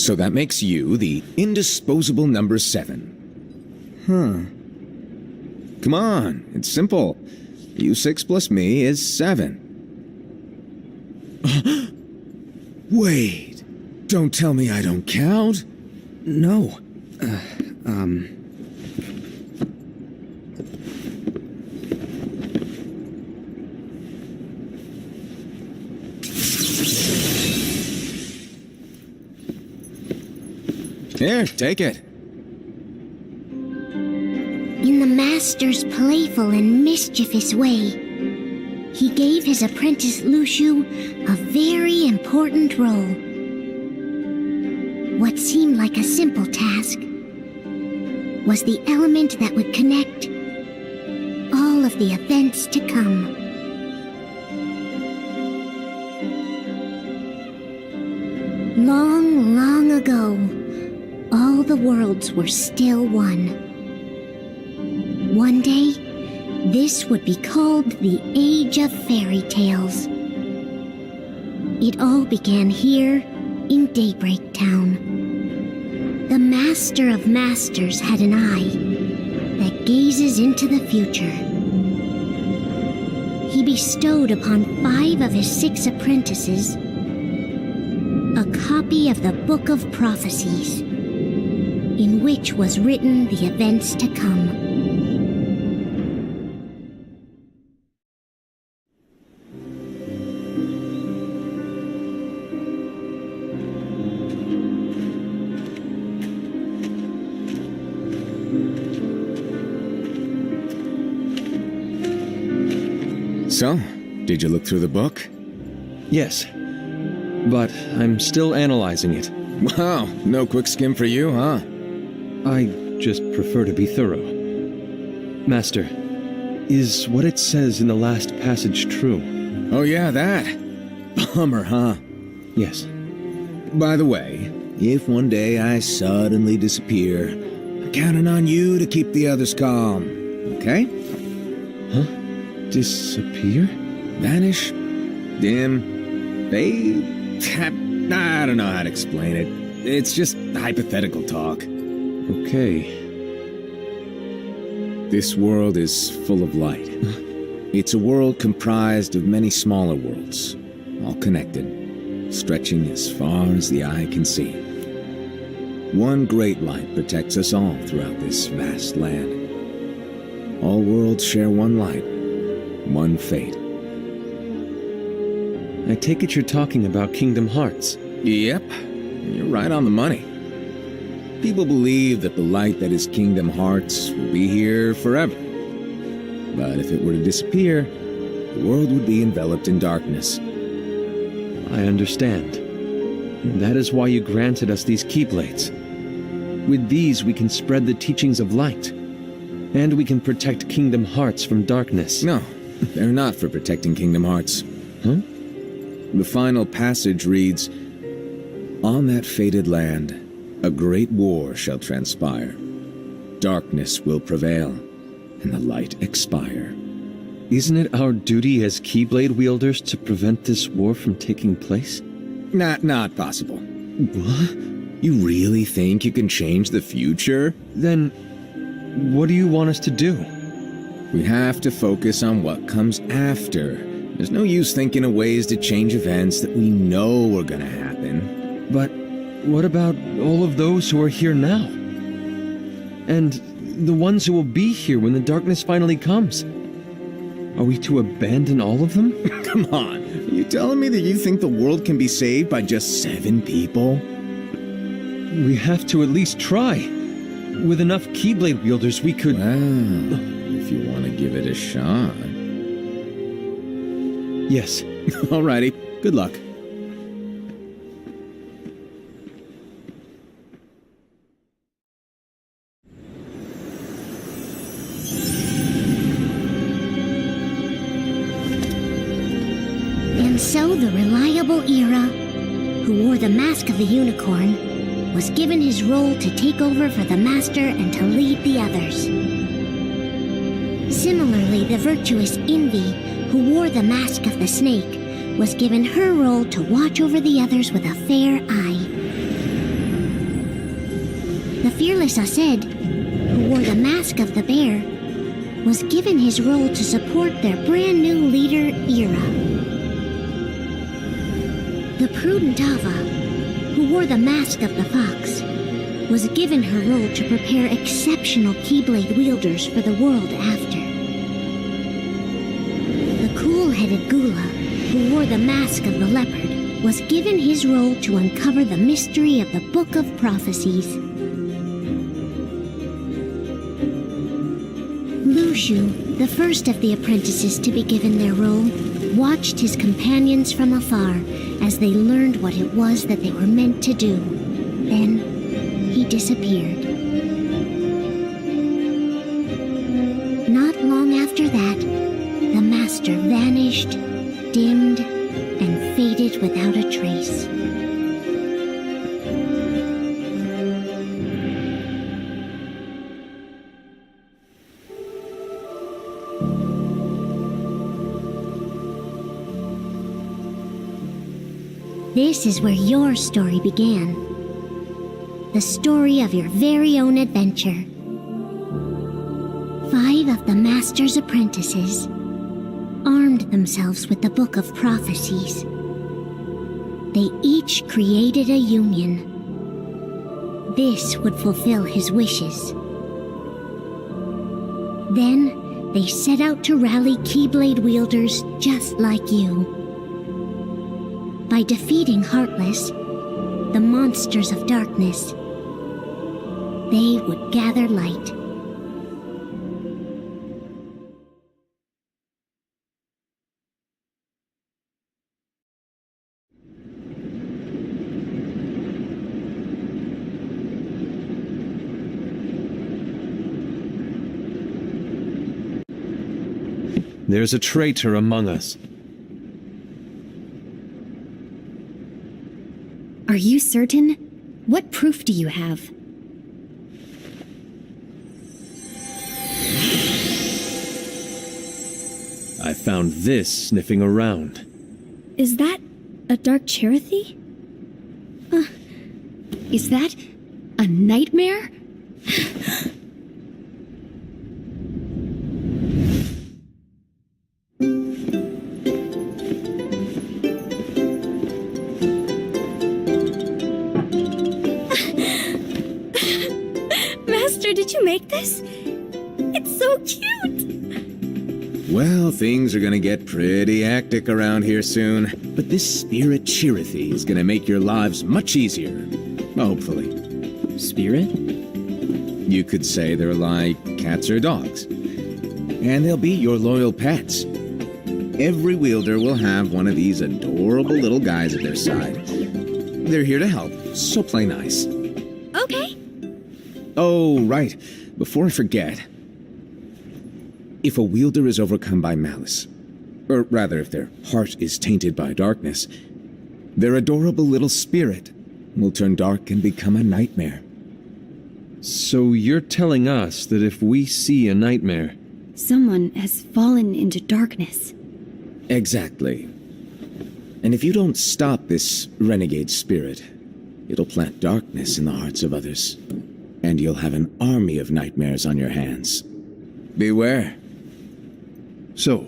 So that makes you the indisposable number 7. Huh. Come on, it's simple. U6 plus me is 7. Wait, don't tell me I don't count. No. Here, take it. In the Master's playful and mischievous way, he gave his apprentice Luciu a very important role. What seemed like a simple task was the element that would connect all of the events to come. Long, long ago, all the worlds were still one. One day, this would be called the Age of Fairy Tales. It all began here in Daybreak Town. The Master of Masters had an eye that gazes into the future. He bestowed upon 5 of his 6 apprentices a copy of the Book of Prophecies, in which was written the events to come. So, did you look through the book? Yes, but I'm still analyzing it. Wow, no quick skim for you, huh? I just prefer to be thorough. Master, is what it says in the last passage true? Oh yeah, that. Bummer, huh? Yes. By the way, if one day I suddenly disappear, I'm counting on you to keep the others calm, okay? Huh? Disappear? Vanish? Dim? Fade? I don't know how to explain it. It's just hypothetical talk. Okay. This world is full of light. It's a world comprised of many smaller worlds, all connected, stretching as far as the eye can see. One great light protects us all throughout this vast land. All worlds share one light, one fate. I take it you're talking about Kingdom Hearts. Yep, you're right on the money. People believe that the light that is Kingdom Hearts will be here forever. But if it were to disappear, the world would be enveloped in darkness. I understand. That is why you granted us these Keyblades. With these we can spread the teachings of light. And we can protect Kingdom Hearts from darkness. No, they're not for protecting Kingdom Hearts. Huh? The final passage reads, "On that fated land, a great war shall transpire. Darkness will prevail, and the light expire." Isn't it our duty as Keyblade wielders to prevent this war from taking place? Not possible. What? You really think you can change the future? Then, what do you want us to do? We have to focus on what comes after. There's no use thinking of ways to change events that we know are gonna happen. But what about all of those who are here now? And the ones who will be here when the darkness finally comes? Are we to abandon all of them? Come on, are you telling me that you think the world can be saved by just 7 people? We have to at least try. With enough Keyblade wielders, we could... Well, if you want to give it a shot. Yes. Alrighty, good luck. And so the reliable Era, who wore the mask of the unicorn, was given his role to take over for the Master and to lead the others. Similarly, the virtuous Envy, who wore the mask of the snake, was given her role to watch over the others with a fair eye. The fearless Aced, who wore the mask of the bear, was given his role to support their brand new leader, Era. The prudent Ava, who wore the mask of the fox, was given her role to prepare exceptional Keyblade wielders for the world after. The cool-headed Gula, who wore the mask of the leopard, was given his role to uncover the mystery of the Book of Prophecies. Lushu, the first of the apprentices to be given their role, watched his companions from afar as they learned what it was that they were meant to do. Then, he disappeared. Not long after that, the Master vanished, dimmed, and faded without a trace. This is where your story began. The story of your very own adventure. 5 of the Master's apprentices armed themselves with the Book of Prophecies. They each created a union. This would fulfill his wishes. Then, they set out to rally Keyblade wielders just like you. By defeating Heartless, the monsters of darkness, they would gather light. There's a traitor among us. Are you certain? What proof do you have? I found this sniffing around. Is that a dark Cherothy? Is that a nightmare? Master, did you make this? It's so cute! Well, things are gonna get pretty hectic around here soon. But this spirit Cherothy is gonna make your lives much easier. Hopefully. Spirit? You could say they're like cats or dogs. And they'll be your loyal pets. Every wielder will have one of these adorable little guys at their side. They're here to help, so play nice. Okay. Oh, right. Before I forget. If a wielder is overcome by malice, or rather if their heart is tainted by darkness, their adorable little spirit will turn dark and become a nightmare. So you're telling us that if we see a nightmare... Someone has fallen into darkness. Exactly. And if you don't stop this renegade spirit, it'll plant darkness in the hearts of others. And you'll have an army of nightmares on your hands. Beware. So,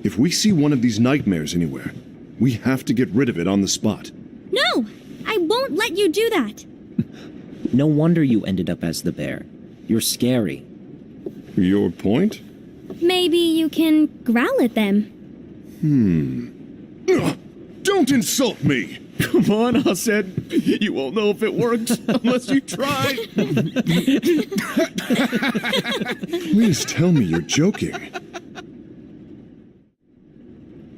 if we see one of these nightmares anywhere, we have to get rid of it on the spot. No! I won't let you do that! No wonder you ended up as the bear. You're scary. Your point? Maybe you can growl at them. Ugh, don't insult me! Come on, Hassan. You won't know if it works unless you try. Please tell me you're joking.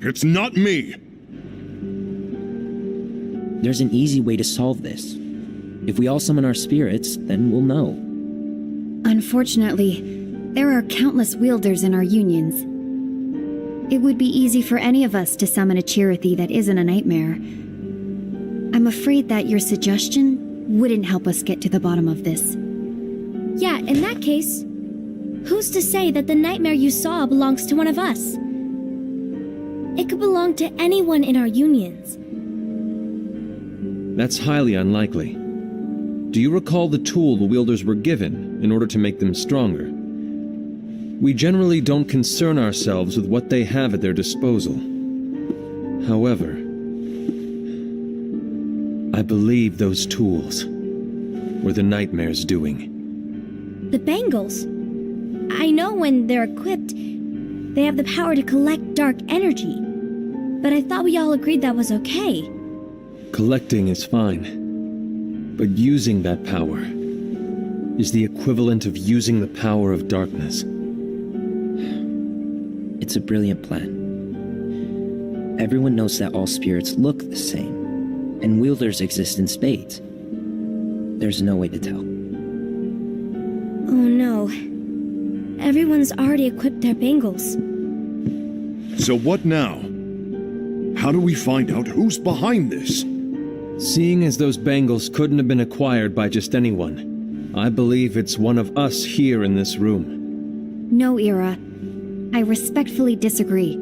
It's not me! There's an easy way to solve this. If we all summon our spirits, then we'll know. Unfortunately, there are countless wielders in our unions. It would be easy for any of us to summon a Cherothy that isn't a nightmare. I'm afraid that your suggestion wouldn't help us get to the bottom of this. Yeah, in that case, who's to say that the nightmare you saw belongs to one of us? It could belong to anyone in our unions. That's highly unlikely. Do you recall the tool the wielders were given in order to make them stronger? We generally don't concern ourselves with what they have at their disposal. However, I believe those tools were the nightmare's doing. The bangles. I know when they're equipped, they have the power to collect dark energy. But I thought we all agreed that was okay. Collecting is fine. But using that power is the equivalent of using the power of darkness. It's a brilliant plan. Everyone knows that all spirits look the same, and wielders exist in spades. There's no way to tell. Oh no. Everyone's already equipped their bangles. So what now? How do we find out who's behind this? Seeing as those bangles couldn't have been acquired by just anyone, I believe it's one of us here in this room. No, Ira. I respectfully disagree.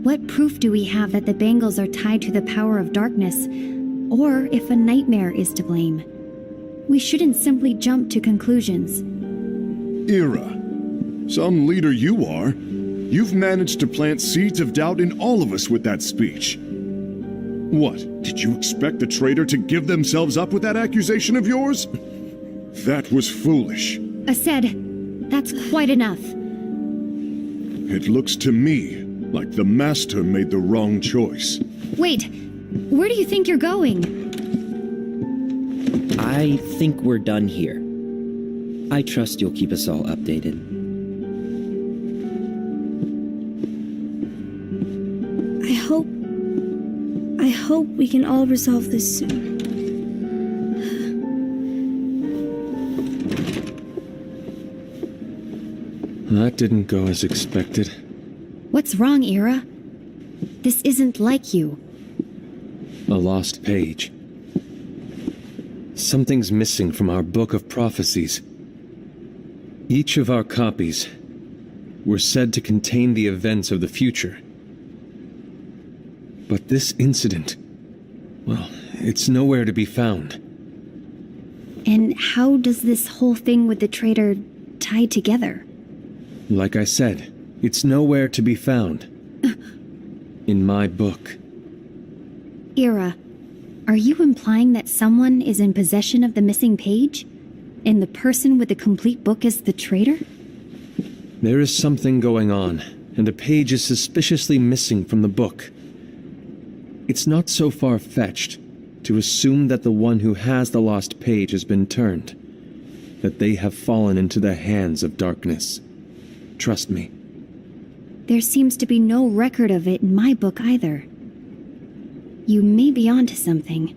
What proof do we have that the bangles are tied to the power of darkness, or if a nightmare is to blame? We shouldn't simply jump to conclusions. Ira, some leader you are. You've managed to plant seeds of doubt in all of us with that speech. What, did you expect the traitor to give themselves up with that accusation of yours? That was foolish. Ased, that's quite enough. It looks to me like the Master made the wrong choice. Wait, where do you think you're going? I think we're done here. I trust you'll keep us all updated. I hope we can all resolve this soon. That didn't go as expected. What's wrong, Ira? This isn't like you. A lost page. Something's missing from our book of prophecies. Each of our copies were said to contain the events of the future. But this incident, well, it's nowhere to be found. And how does this whole thing with the traitor tie together? Like I said, it's nowhere to be found. In my book. Ira, are you implying that someone is in possession of the missing page? And the person with the complete book is the traitor? There is something going on, and a page is suspiciously missing from the book. It's not so far-fetched to assume that the one who has the lost page has been turned, that they have fallen into the hands of darkness. Trust me. There seems to be no record of it in my book either. You may be onto something.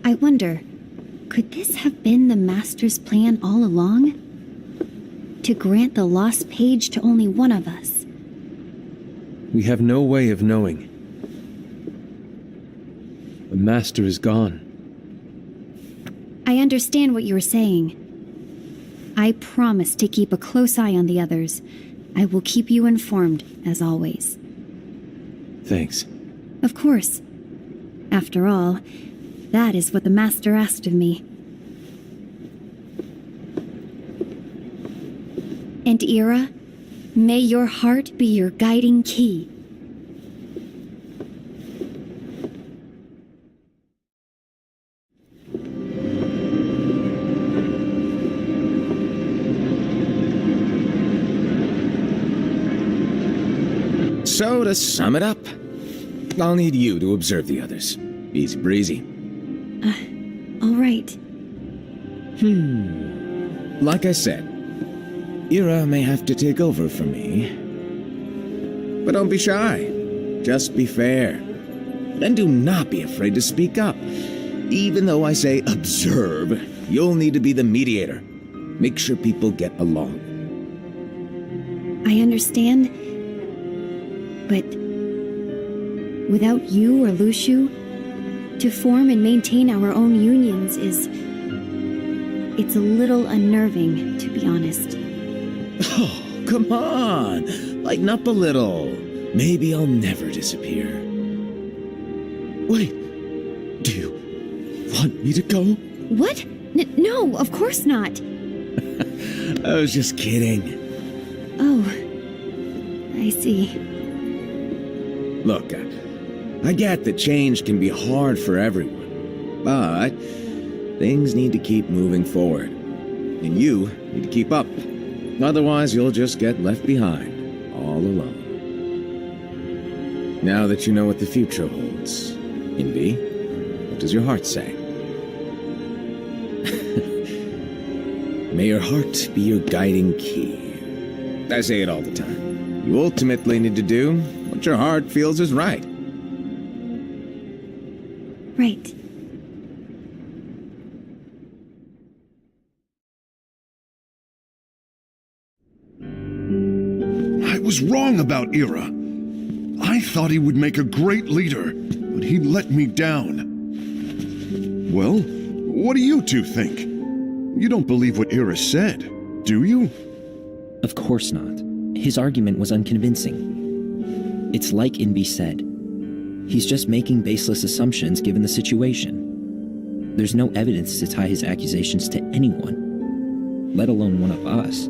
I wonder, could this have been the Master's plan all along? To grant the lost page to only one of us? We have no way of knowing. The Master is gone. I understand what you're saying. I promise to keep a close eye on the others. I will keep you informed, as always. Thanks. Of course. After all, that is what the Master asked of me. And Ira, may your heart be your guiding key. So, to sum it up, I'll need you to observe the others. Easy breezy. All right. Like I said, Ira may have to take over for me. But don't be shy. Just be fair. And do not be afraid to speak up. Even though I say observe, you'll need to be the mediator. Make sure people get along. I understand. But without you or Luciu, to form and maintain our own unions it's a little unnerving, to be honest. Oh, come on. Lighten up a little. Maybe I'll never disappear. Wait. Do you want me to go? What? No, of course not. I was just kidding. Oh, I see. Look, I get that change can be hard for everyone, but things need to keep moving forward, and you need to keep up. Otherwise, you'll just get left behind, all alone. Now that you know what the future holds, Invi, what does your heart say? May your heart be your guiding key. I say it all the time. You ultimately need to do what your heart feels is right. Right. I was wrong about Ira. I thought he would make a great leader, but he let me down. Well, what do you two think? You don't believe what Ira said, do you? Of course not. His argument was unconvincing. It's like Invi said. He's just making baseless assumptions given the situation. There's no evidence to tie his accusations to anyone, let alone one of us.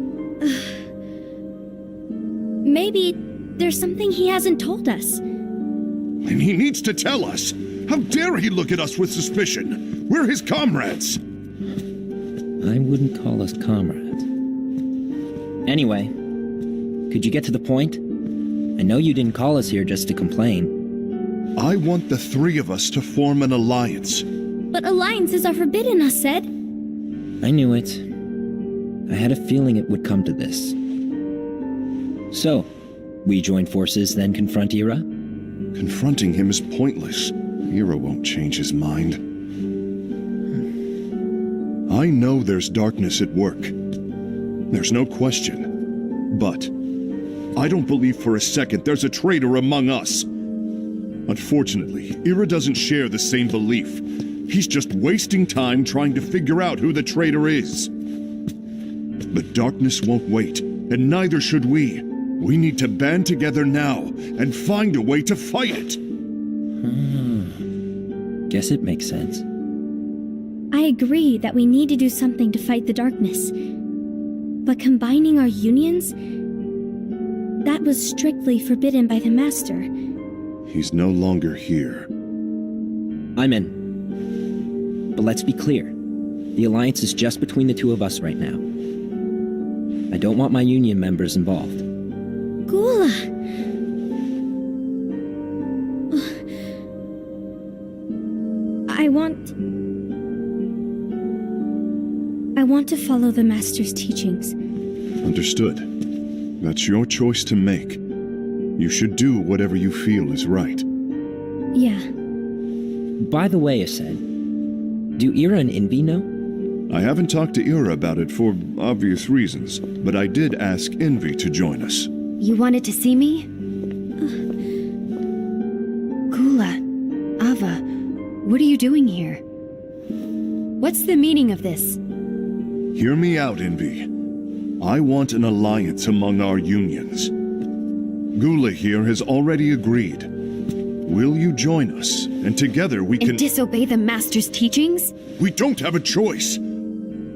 Maybe there's something he hasn't told us. And he needs to tell us. How dare he look at us with suspicion? We're his comrades. I wouldn't call us comrades. Anyway, could you get to the point? I know you didn't call us here just to complain. I want the three of us to form an alliance. But alliances are forbidden, us said. I knew it. I had a feeling it would come to this. So, we join forces, then confront Ira? Confronting him is pointless. Ira won't change his mind. I know there's darkness at work. There's no question. But I don't believe for a second there's a traitor among us. Unfortunately, Ira doesn't share the same belief. He's just wasting time trying to figure out who the traitor is. The darkness won't wait, and neither should we. We need to band together now and find a way to fight it. Guess it makes sense. I agree that we need to do something to fight the darkness. But combining our unions? That was strictly forbidden by the Master. He's no longer here. I'm in. But let's be clear. The alliance is just between the two of us right now. I don't want my union members involved. Gula! I want to follow the Master's teachings. Understood. That's your choice to make. You should do whatever you feel is right. Yeah. By the way, Ased, do Ira and Envy know? I haven't talked to Ira about it for obvious reasons, but I did ask Envy to join us. You wanted to see me? Gula, Ava, what are you doing here? What's the meaning of this? Hear me out, Envy. I want an alliance among our unions. Gula here has already agreed. Will you join us? And together we can— And disobey the Master's teachings? We don't have a choice.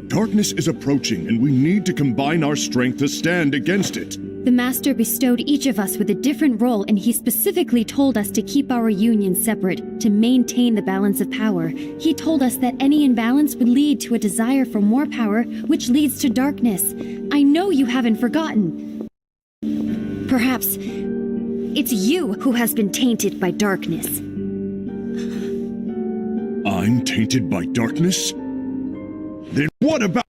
Darkness is approaching, and we need to combine our strength to stand against it. The Master bestowed each of us with a different role, and he specifically told us to keep our union separate, to maintain the balance of power. He told us that any imbalance would lead to a desire for more power, which leads to darkness. I know you haven't forgotten. Perhaps it's you who has been tainted by darkness. I'm tainted by darkness? Then what about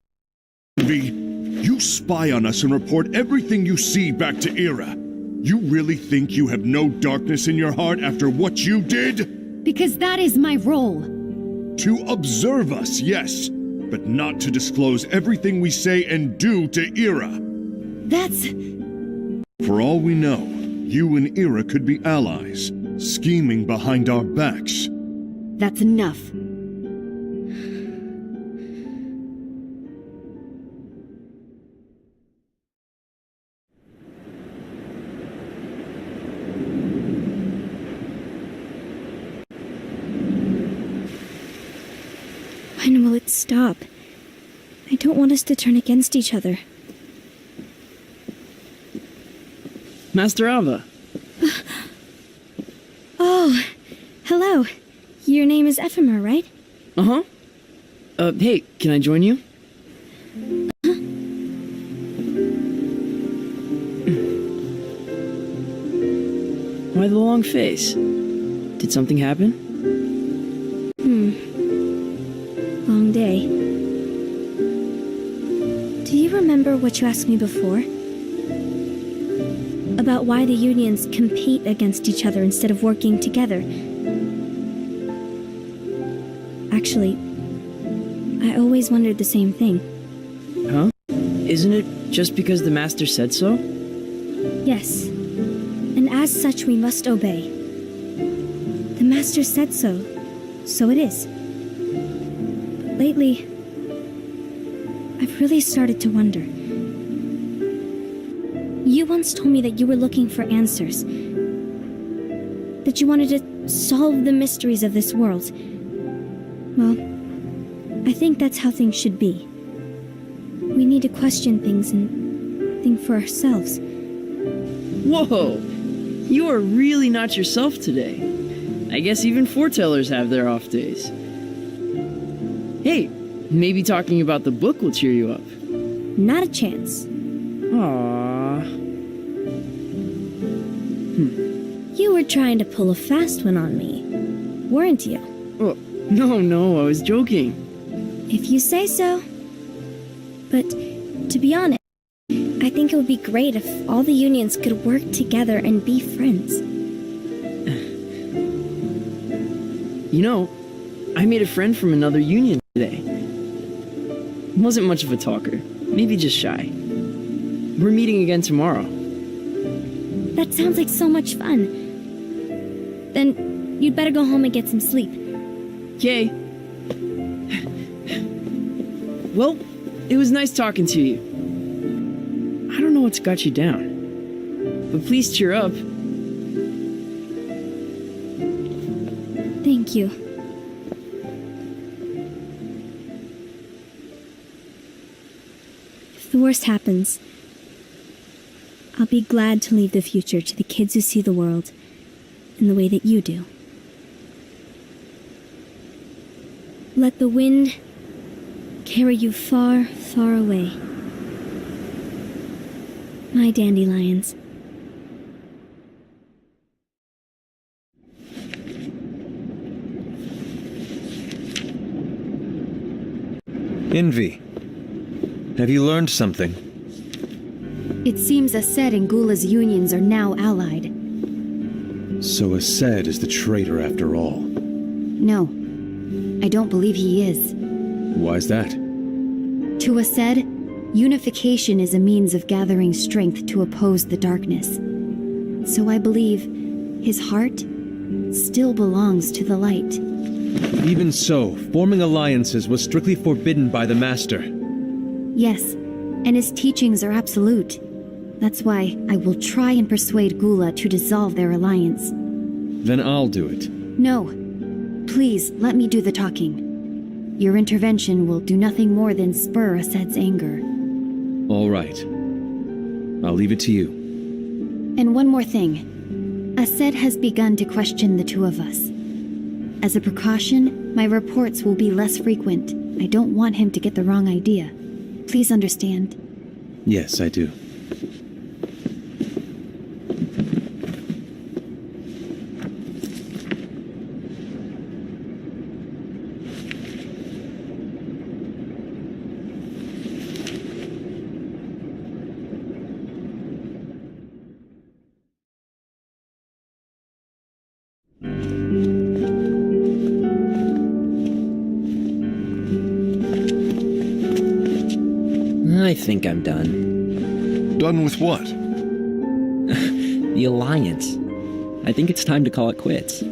Envy? You spy on us and report everything you see back to Ira. You really think you have no darkness in your heart after what you did? Because that is my role. To observe us, yes, but not to disclose everything we say and do to Ira. That's... For all we know, you and Ira could be allies, scheming behind our backs. That's enough. When will it stop? I don't want us to turn against each other. Master Ava. Oh, hello. Your name is Ephemer, right? Uh-huh. Hey, can I join you? Why the long face? Did something happen? Long day. Do you remember what you asked me before? About why the unions compete against each other instead of working together. Actually, I always wondered the same thing. Huh? Isn't it just because the Master said so? Yes. And as such, we must obey. The Master said so, so it is. But lately, I've really started to wonder. You once told me that you were looking for answers. That you wanted to solve the mysteries of this world. Well, I think that's how things should be. We need to question things and think for ourselves. Whoa! You are really not yourself today. I guess even foretellers have their off days. Hey, maybe talking about the book will cheer you up. Not a chance. Aww. You were trying to pull a fast one on me, weren't you? Oh, no, I was joking. If you say so. But, to be honest, I think it would be great if all the unions could work together and be friends. You know, I made a friend from another union today. Wasn't much of a talker, maybe just shy. We're meeting again tomorrow. That sounds like so much fun. Then, you'd better go home and get some sleep. Okay, Well, it was nice talking to you. I don't know what's got you down, but please cheer up. Thank you. If the worst happens, I'll be glad to leave the future to the kids who see the world in the way that you do. Let the wind carry you far, far away. My dandelions. Envy, have you learned something? It seems Ased and Gula's unions are now allied. So Ased is the traitor after all. No, I don't believe he is. Why's that? To Ased, unification is a means of gathering strength to oppose the darkness. So I believe his heart still belongs to the light. Even so, forming alliances was strictly forbidden by the Master. Yes, and his teachings are absolute. That's why I will try and persuade Gula to dissolve their alliance. Then I'll do it. No. Please, let me do the talking. Your intervention will do nothing more than spur Ased's anger. All right. I'll leave it to you. And one more thing. Ased has begun to question the two of us. As a precaution, my reports will be less frequent. I don't want him to get the wrong idea. Please understand. Yes, I do. I think I'm done. Done with what? The Alliance. I think it's time to call it quits. For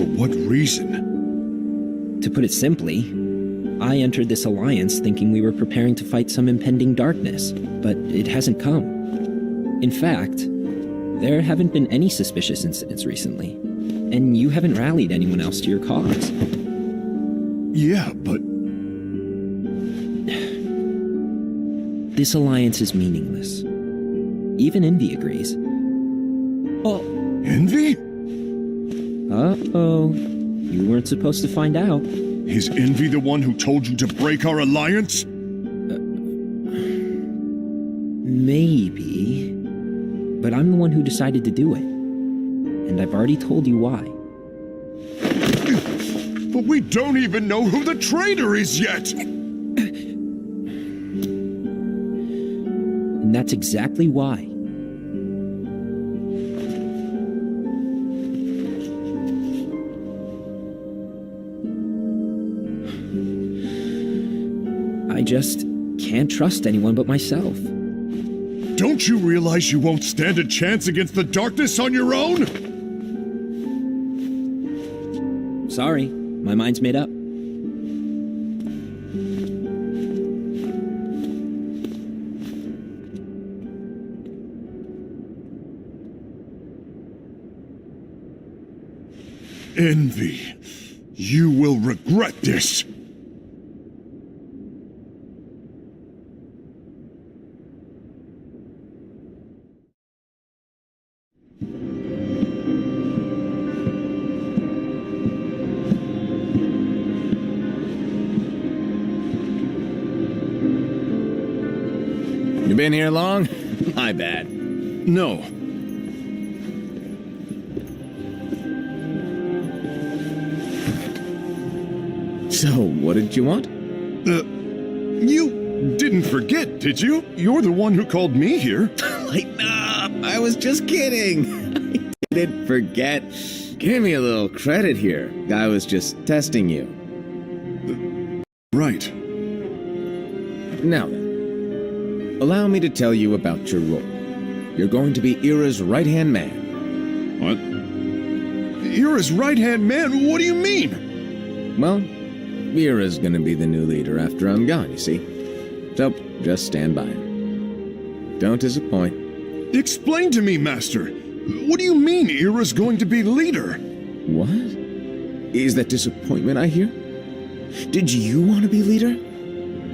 what reason? To put it simply, I entered this alliance thinking we were preparing to fight some impending darkness, but it hasn't come. In fact, there haven't been any suspicious incidents recently, and you haven't rallied anyone else to your cause. Yeah, but This alliance is meaningless. Even Envy agrees. Oh. Envy? Uh-oh. You weren't supposed to find out. Is Envy the one who told you to break our alliance? Maybe. But I'm the one who decided to do it. And I've already told you why. But we don't even know who the traitor is yet! And that's exactly why. I just can't trust anyone but myself. Don't you realize you won't stand a chance against the darkness on your own? Sorry, my mind's made up. Envy, you will regret this. You been here long? My bad. No. So, what did you want? You didn't forget, did you? You're the one who called me here. Lighten up! I was just kidding! I didn't forget. Give me a little credit here. I was just testing you. Right. Now then, allow me to tell you about your role. You're going to be Ira's right-hand man. What? You're his right-hand man? What do you mean? Well, Vera's gonna be the new leader after I'm gone, you see. So, just stand by him. Don't disappoint. Explain to me, Master. What do you mean Ira's going to be leader? What? Is that disappointment I hear? Did you want to be leader?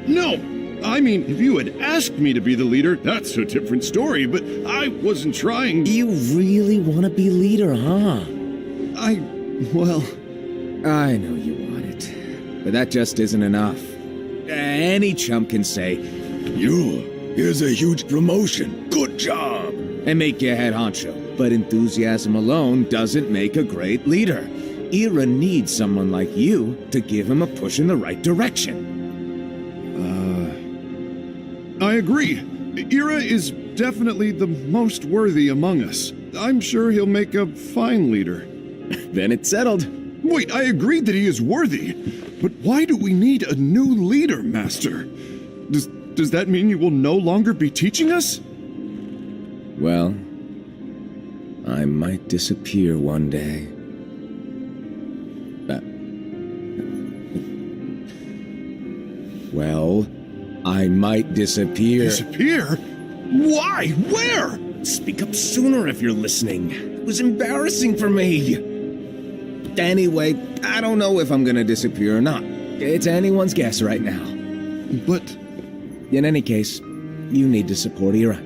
No! I mean, if you had asked me to be the leader, that's a different story, but I wasn't trying. You really want to be leader, huh? Well... I know you want it, but that just isn't enough. Any chump can say, here's a huge promotion, good job, and make you head honcho. But enthusiasm alone doesn't make a great leader. Ira needs someone like you to give him a push in the right direction. I agree. Ira is definitely the most worthy among us. I'm sure he'll make a fine leader. Then it's settled. Wait, I agreed that he is worthy. But why do we need a new leader, Master? Does that mean you will no longer be teaching us? Well, I might disappear one day. Well, I might disappear. Disappear? Why? Where? Speak up sooner if you're listening. It was embarrassing for me. Anyway, I don't know if I'm gonna disappear or not. It's anyone's guess right now. But... In any case, you need to support Ira.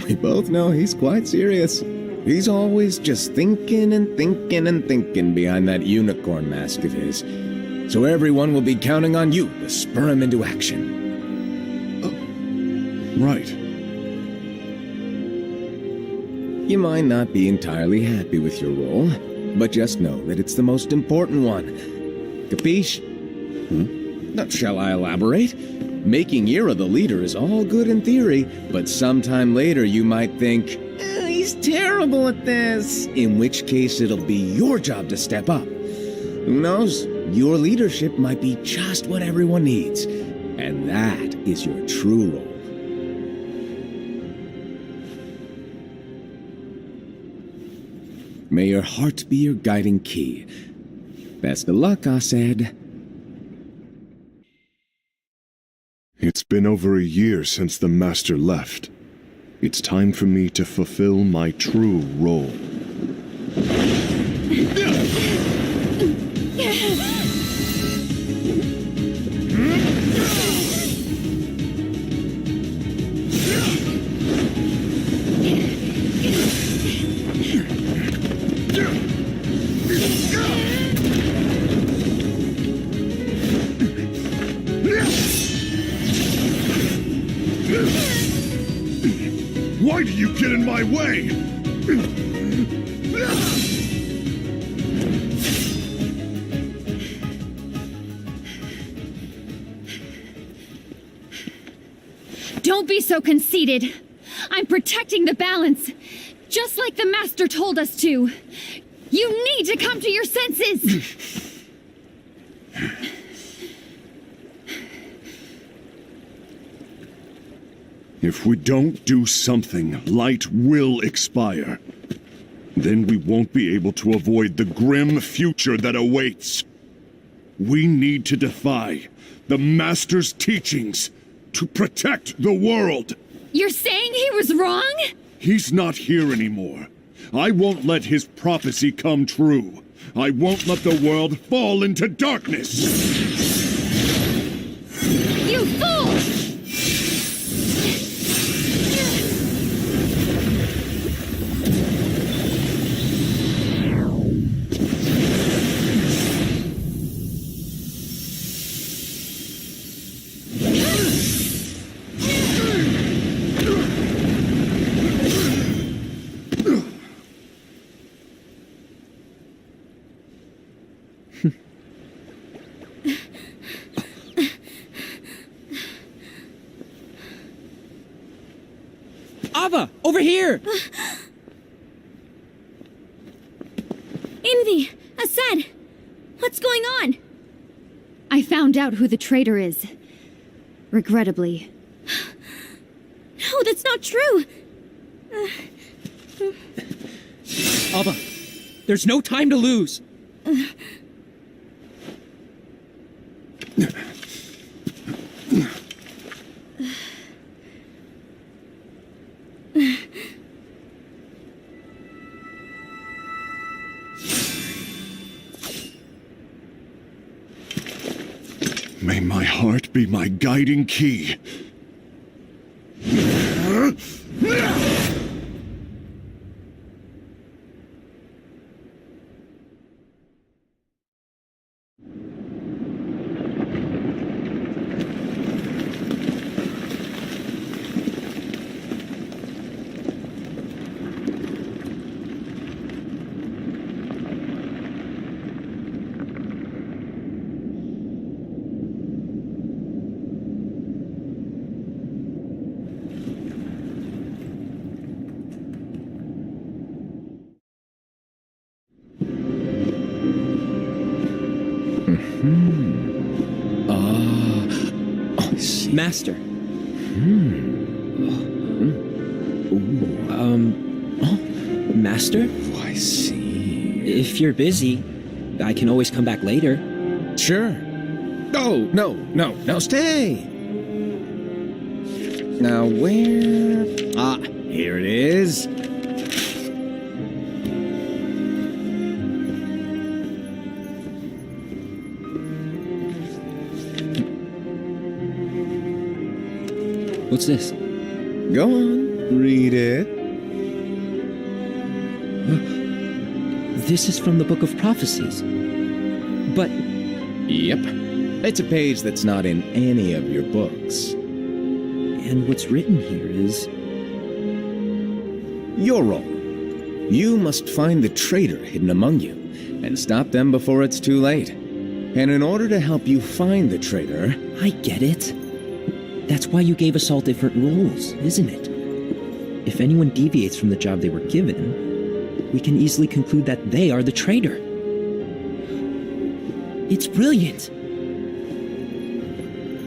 We both know he's quite serious. He's always just thinking and thinking and thinking behind that unicorn mask of his. So everyone will be counting on you to spur him into action. Right. You might not be entirely happy with your role, but just know that it's the most important one. Capiche? Now, shall I elaborate? Making Ira the leader is all good in theory, but sometime later you might think, he's terrible at this. In which case it'll be your job to step up. Who knows? Your leadership might be just what everyone needs. And that is your true role. May your heart be your guiding key. Best of luck, I said. It's been over a year since the Master left. It's time for me to fulfill my true role. Why do you get in my way? Don't be so conceited. I'm protecting the balance, just like the Master told us to. You need to come to your senses. If we don't do something, light will expire. Then we won't be able to avoid the grim future that awaits. We need to defy the Master's teachings to protect the world. You're saying he was wrong? He's not here anymore. I won't let his prophecy come true. I won't let the world fall into darkness. You fool! Ava, over here! Envy! Asad! What's going on? I found out who the traitor is. Regrettably. No, that's not true! Ava, there's no time to lose. May my heart be my guiding key. I see. Master. Master? Oh, I see. If you're busy, I can always come back later. Sure. Oh, no, stay. Now, where? Ah, here it is. What's this? Go on, read it. This is from the Book of Prophecies. But Yep. It's a page that's not in any of your books. and what's written here is Your role. You must find the traitor hidden among you and stop them before it's too late. And in order to help you find the traitor, I get it. That's why you gave us all different roles, isn't it? If anyone deviates from the job they were given, we can easily conclude that they are the traitor. It's brilliant.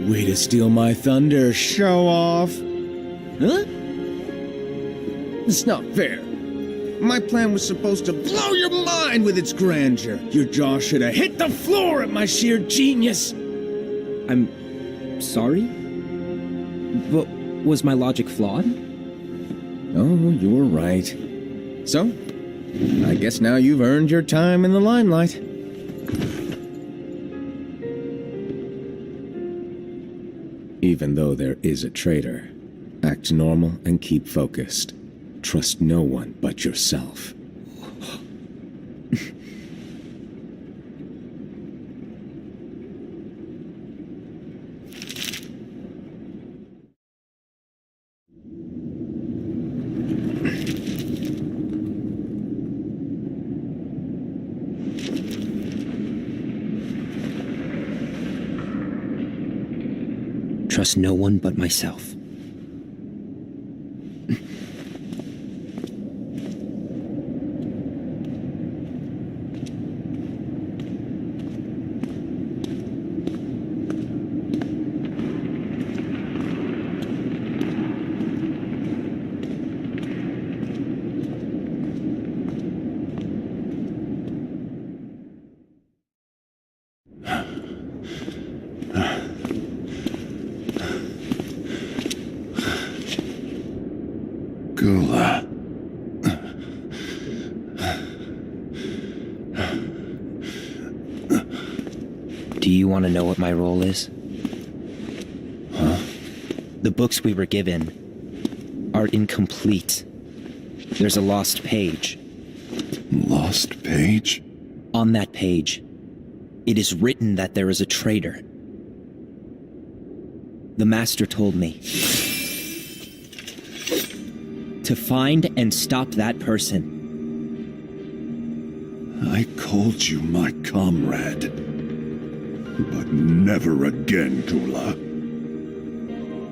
way to steal my thunder, show off. Huh? It's not fair. My plan was supposed to blow your mind with its grandeur. Your jaw should have hit the floor at my sheer genius. I'm sorry? But was my logic flawed? Oh, you're right. So, I guess now you've earned your time in the limelight. Even though there is a traitor, act normal and keep focused. Trust no one but yourself. Trust no one but myself. Gula. Do you want to know what my role is? Huh? The books we were given are incomplete. There's a lost page. Lost page? On that page, it is written that there is a traitor. The Master told me to find and stop that person. I called you my comrade. But never again, Gula.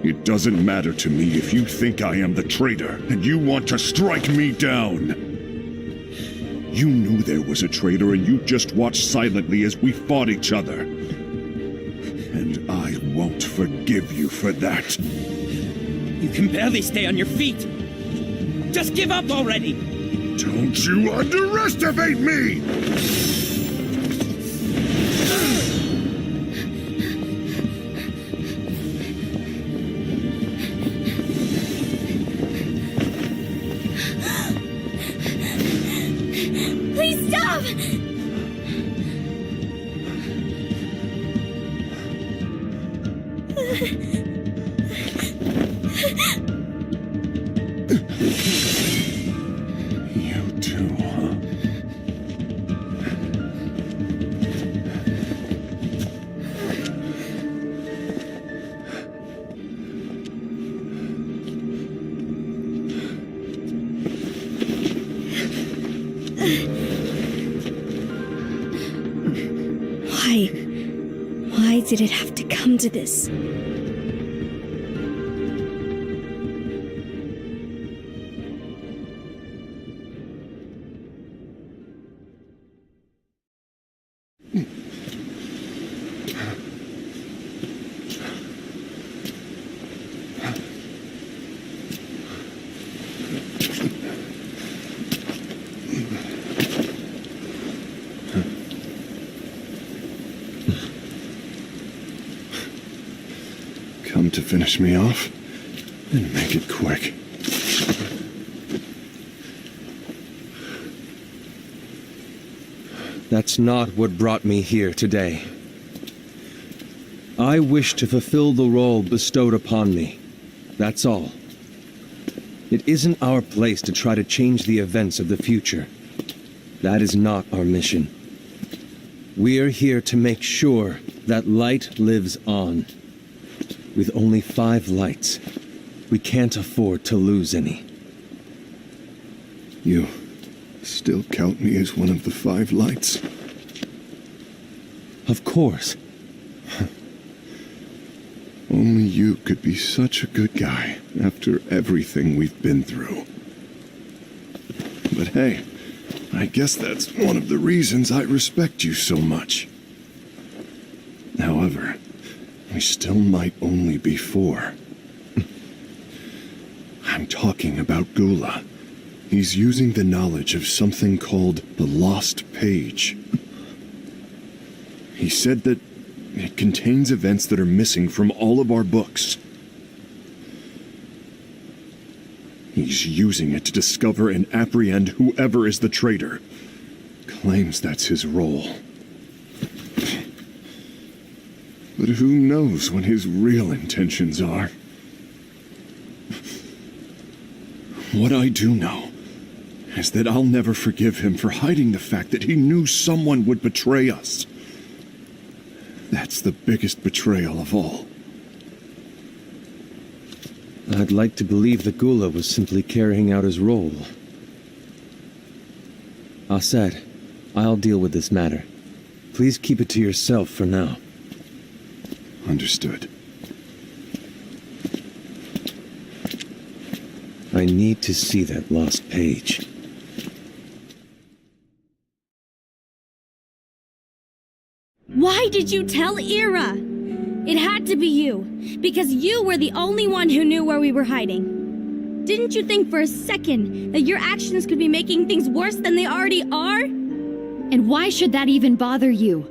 It doesn't matter to me if you think I am the traitor and you want to strike me down. You knew there was a traitor and you just watched silently as we fought each other. And I won't forgive you for that. You can barely stay on your feet. Just give up already! Don't you underestimate me! Please stop! Why did it have to come to this? Come to finish me off? Then make it quick. That's not what brought me here today. I wish to fulfill the role bestowed upon me. That's all. It isn't our place to try to change the events of the future. That is not our mission. We're here to make sure that light lives on. With only 5 lights, we can't afford to lose any. You still count me as one of the 5 lights? Of course. Only you could be such a good guy after everything we've been through. But hey, I guess that's one of the reasons I respect you so much. However, we still might only be 4. I'm talking about Gula. He's using the knowledge of something called the Lost Page. He said that it contains events that are missing from all of our books. He's using it to discover and apprehend whoever is the traitor. Claims that's his role. But who knows what his real intentions are? What I do know is that I'll never forgive him for hiding the fact that he knew someone would betray us. That's the biggest betrayal of all. I'd like to believe that Gula was simply carrying out his role. Aset, I'll deal with this matter. Please keep it to yourself for now. Understood. I need to see that lost page. Why did you tell Ira? It had to be you, because you were the only one who knew where we were hiding. Didn't you think for a second that your actions could be making things worse than they already are? And why should that even bother you?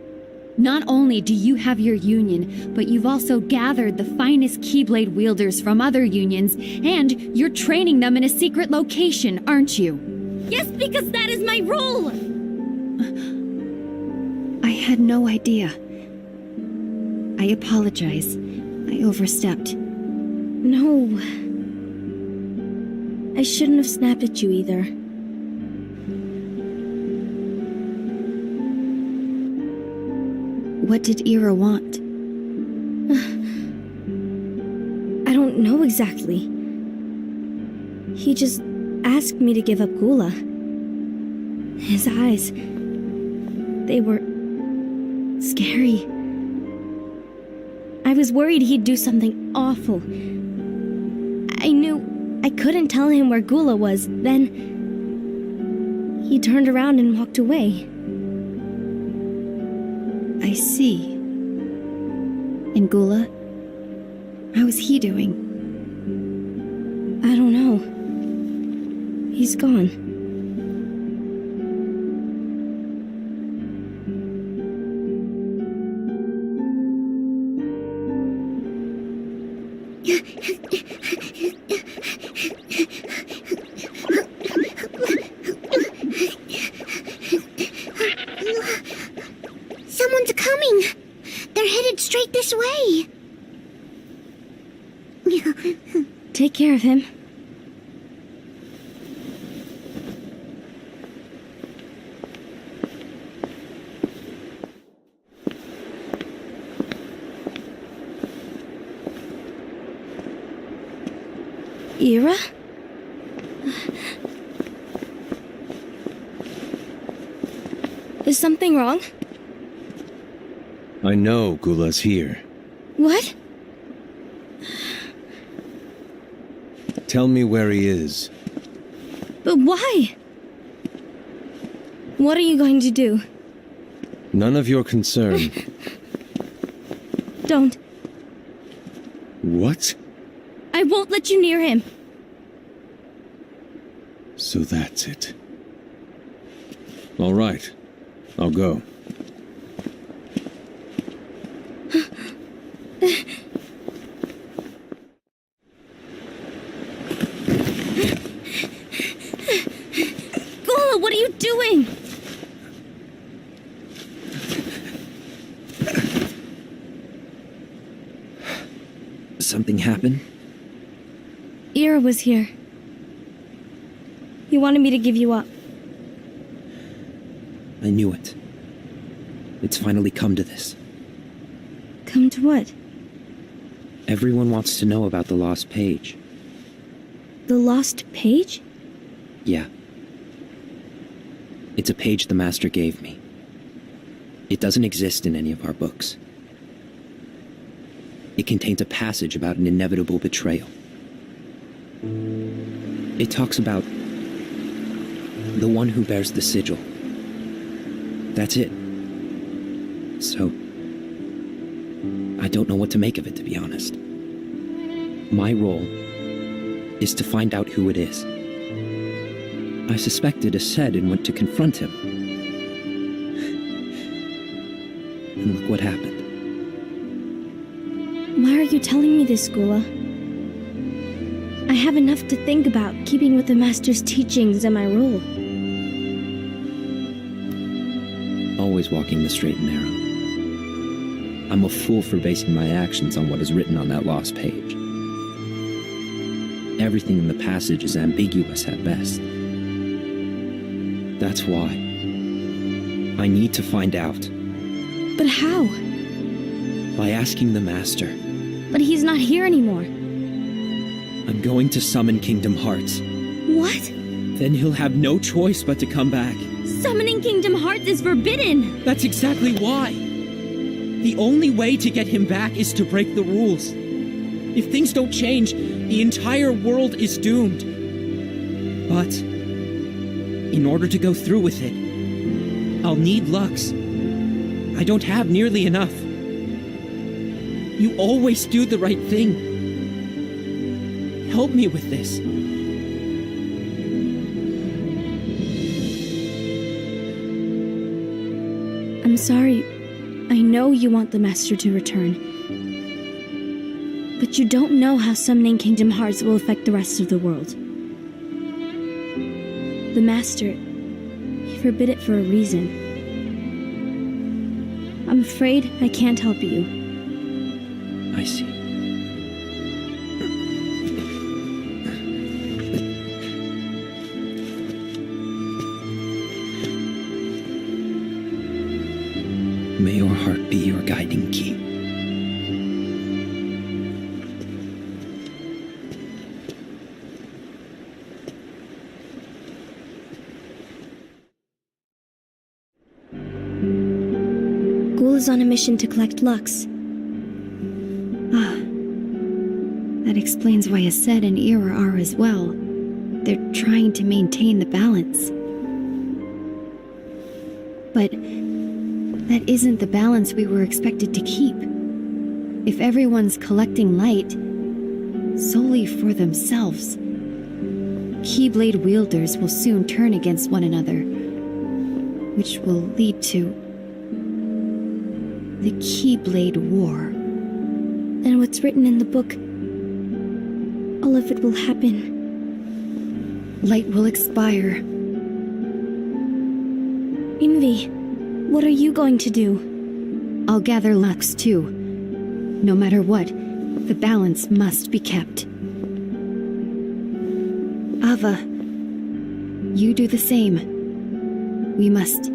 Not only do you have your union, but you've also gathered the finest Keyblade wielders from other unions, and you're training them in a secret location, aren't you? Yes, because that is my role! I had no idea. I apologize. I overstepped. No. I shouldn't have snapped at you either. What did Ira want? I don't know exactly. He just asked me to give up Gula. His eyes, they were scary. I was worried he'd do something awful. I knew I couldn't tell him where Gula was. Then he turned around and walked away. I see. And Gula? How is he doing? I don't know. He's gone. Someone's coming! They're headed straight this way! Take care of him. Ira? Is something wrong? I know Gula's here. What? Tell me where he is. But why? What are you going to do? None of your concern. Don't. What? I won't let you near him. So that's it. All right. I'll go. Gula, what are you doing? Something happened? Ira was here. He wanted me to give you up. I knew it. It's finally come to this. Come to what? Everyone wants to know about the lost page. The lost page? Yeah. It's a page the Master gave me. It doesn't exist in any of our books. It contains a passage about an inevitable betrayal. It talks about the one who bears the sigil. That's it. So, I don't know what to make of it, to be honest. My role is to find out who it is. I suspected Ased and went to confront him. And look what happened. Why are you telling me this, Gula? I have enough to think about, keeping with the Master's teachings and my role. Always walking the straight and narrow. I'm a fool for basing my actions on what is written on that lost page. Everything in the passage is ambiguous at best. That's why I need to find out. But how? By asking the Master. But he's not here anymore. I'm going to summon Kingdom Hearts. What? Then he'll have no choice but to come back. Summoning Kingdom Hearts is forbidden! That's exactly why. The only way to get him back is to break the rules. If things don't change, the entire world is doomed. But in order to go through with it, I'll need Lux. I don't have nearly enough. You always do the right thing. Help me with this. I'm sorry. I know you want the Master to return. But you don't know how summoning Kingdom Hearts will affect the rest of the world. The Master, he forbid it for a reason. I'm afraid I can't help you. I see. May your heart be your guiding key. Ghoul is on a mission to collect Lux. That explains why Ased and Ira are as well. They're trying to maintain the balance. But that isn't the balance we were expected to keep. If everyone's collecting light solely for themselves, Keyblade wielders will soon turn against one another, which will lead to the Keyblade War. And what's written in the book, all of it will happen. Light will expire. Envy, what are you going to do? I'll gather Lux too. No matter what, the balance must be kept. Ava, you do the same. We must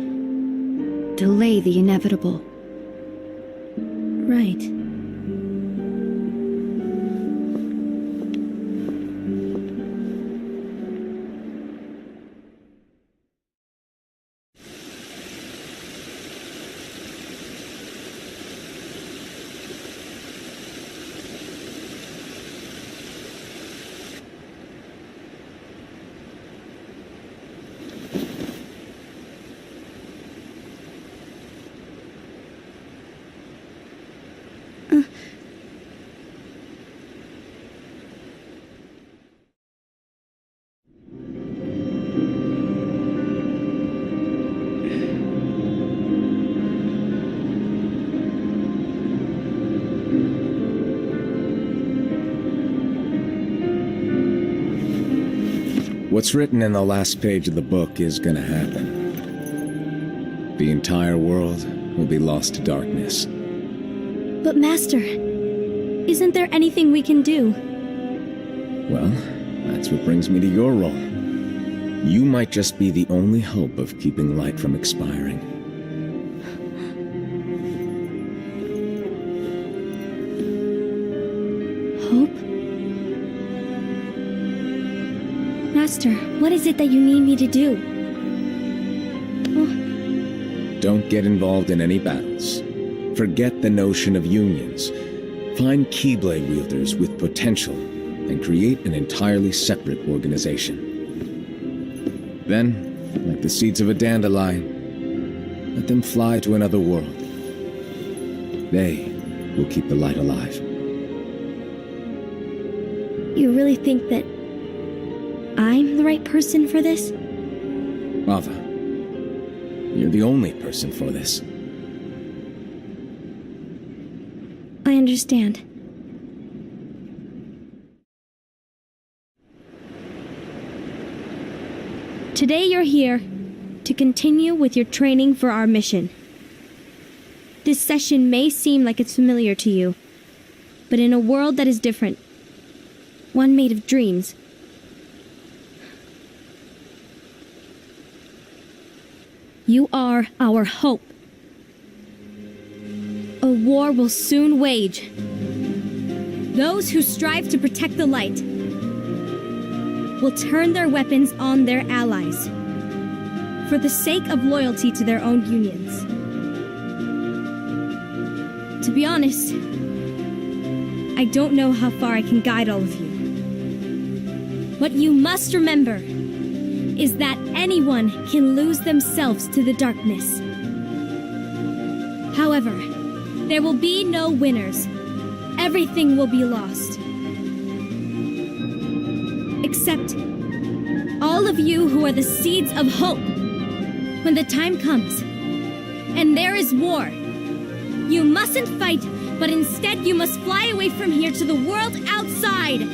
delay the inevitable. Right. What's written in the last page of the book is gonna happen. The entire world will be lost to darkness. But Master, isn't there anything we can do? Well, that's what brings me to your role. You might just be the only hope of keeping light from expiring. Hope? Master, what is it that you need me to do? Don't get involved in any battles. Forget the notion of unions. Find Keyblade wielders with potential and create an entirely separate organization. Then, like the seeds of a dandelion, let them fly to another world. They will keep the light alive. You really think that I'm the right person for this? Ava, you're the only person for this. I understand. Today you're here to continue with your training for our mission. This session may seem like it's familiar to you, but in a world that is different, one made of dreams, you are our hope. A war will soon wage. Those who strive to protect the light will turn their weapons on their allies for the sake of loyalty to their own unions. To be honest, I don't know how far I can guide all of you. What you must remember is that anyone can lose themselves to the darkness. However, there will be no winners. Everything will be lost. Except all of you who are the seeds of hope. When the time comes, and there is war, you mustn't fight, but instead you must fly away from here to the world outside.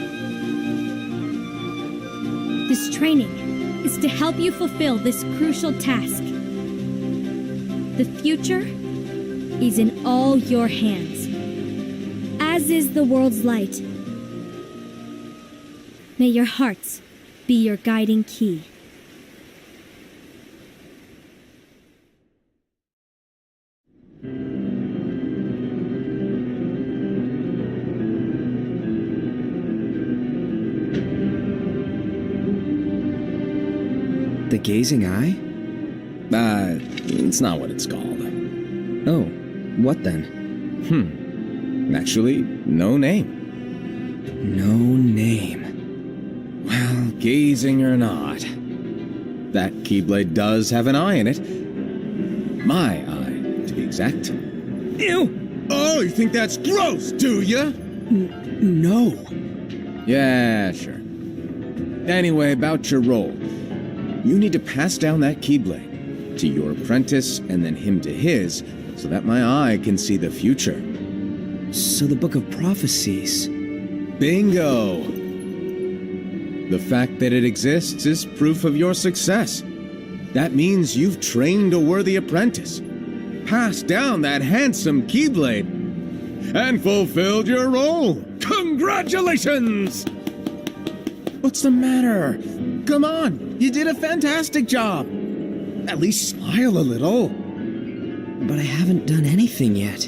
This training is to help you fulfill this crucial task. The future is in all your hands, as is the world's light. May your hearts be your guiding key. The gazing eye? It's not what it's called. Oh, what then? Actually, no name. No name. Well, gazing or not, that Keyblade does have an eye in it. My eye, to be exact. Ew! Oh, you think that's gross, do ya? No. Yeah, sure. Anyway, about your role. You need to pass down that Keyblade to your apprentice and then him to his, so that my eye can see the future. So the Book of Prophecies. Bingo! The fact that it exists is proof of your success. That means you've trained a worthy apprentice, passed down that handsome Keyblade, and fulfilled your role. Congratulations! What's the matter? Come on, you did a fantastic job. At least smile a little. But I haven't done anything yet.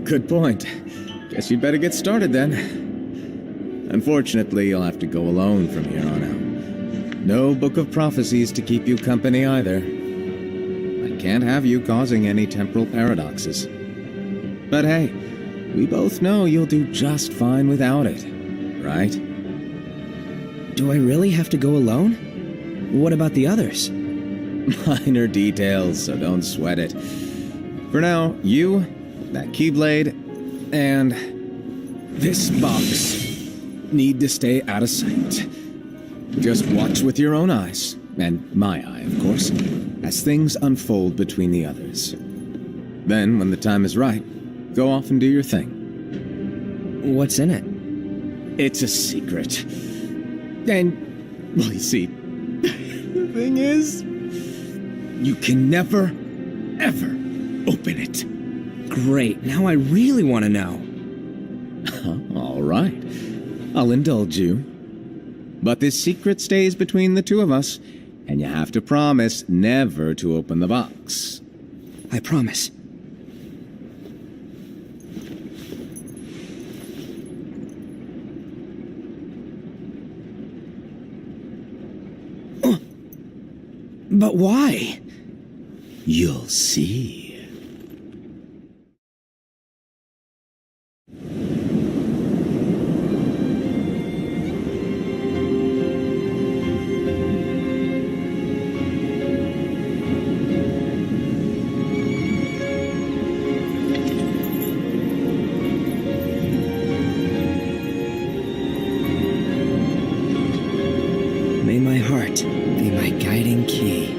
Good point. Guess you'd better get started then. Unfortunately, you'll have to go alone from here on out. No Book of Prophecies to keep you company either. I can't have you causing any temporal paradoxes. But hey, we both know you'll do just fine without it, right? Do I really have to go alone? What about the others? Minor details, so don't sweat it. For now, you, that Keyblade, and this box need to stay out of sight. Just watch with your own eyes, and my eye, of course, as things unfold between the others. Then, when the time is right, go off and do your thing. What's in it? It's a secret. And Well, you see, the thing is, you can never, ever open it. Great, now I really want to know. All right, I'll indulge you. But this secret stays between the two of us, and you have to promise never to open the box. I promise. But why? You'll see. May my heart be my guiding key.